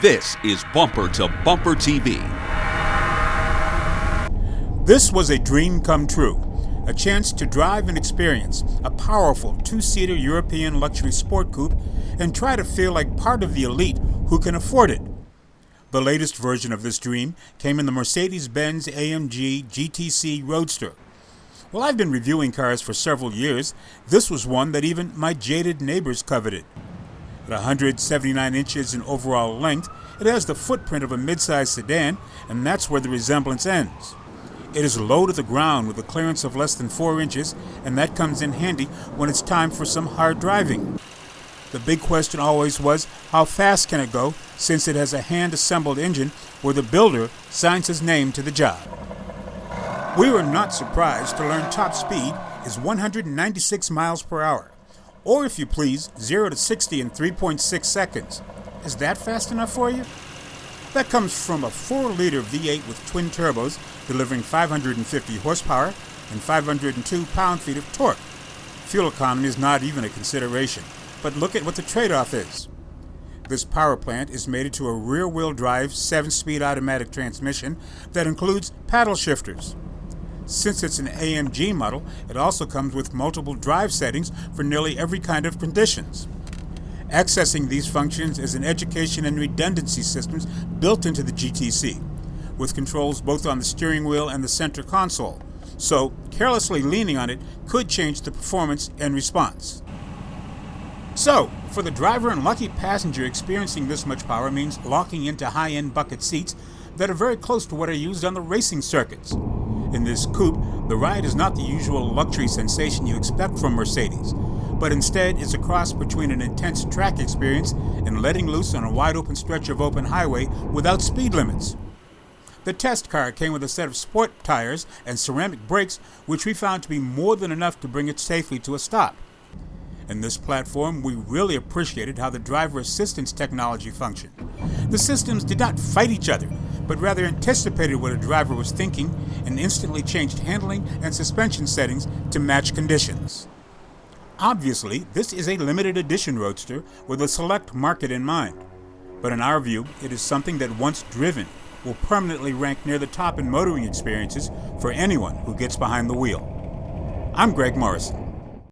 This is Bumper to Bumper TV. This was a dream come true. A chance to drive and experience a powerful two-seater European luxury sport coupe and try to feel like part of the elite who can afford it. The latest version of this dream came in the Mercedes-Benz AMG GTC roadster. While I've been reviewing cars for several years, this was one that even my jaded neighbors coveted. At 179 inches in overall length, it has the footprint of a mid-size sedan, and that's where the resemblance ends. It is low to the ground with a clearance of less than 4 inches, and that comes in handy when it's time for some hard driving. The big question always was, how fast can it go, since it has a hand-assembled engine where the builder signs his name to the job. We were not surprised to learn top speed is 196 miles per hour, or if you please, 0 to 60 in 3.6 seconds. Is that fast enough for you? That comes from a 4-liter V8 with twin turbos, delivering 550 horsepower and 502 pound-feet of torque. Fuel economy is not even a consideration, but look at what the trade-off is. This power plant is mated to a rear-wheel drive 7-speed automatic transmission that includes paddle shifters. Since it's an AMG model, it also comes with multiple drive settings for nearly every kind of conditions. Accessing these functions is an education and redundancy systems built into the GTC, with controls both on the steering wheel and the center console, so carelessly leaning on it could change the performance and response. So, for the driver and lucky passenger, experiencing this much power means locking into high-end bucket seats that are very close to what are used on the racing circuits. In this coupe, the ride is not the usual luxury sensation you expect from Mercedes, but instead is a cross between an intense track experience and letting loose on a wide-open stretch of open highway without speed limits. The test car came with a set of sport tires and ceramic brakes, which we found to be more than enough to bring it safely to a stop. In this platform, we really appreciated how the driver assistance technology functioned. The systems did not fight each other, but rather anticipated what a driver was thinking and instantly changed handling and suspension settings to match conditions. Obviously, this is a limited edition roadster with a select market in mind, but in our view, it is something that once driven will permanently rank near the top in motoring experiences for anyone who gets behind the wheel. I'm Greg Morrison.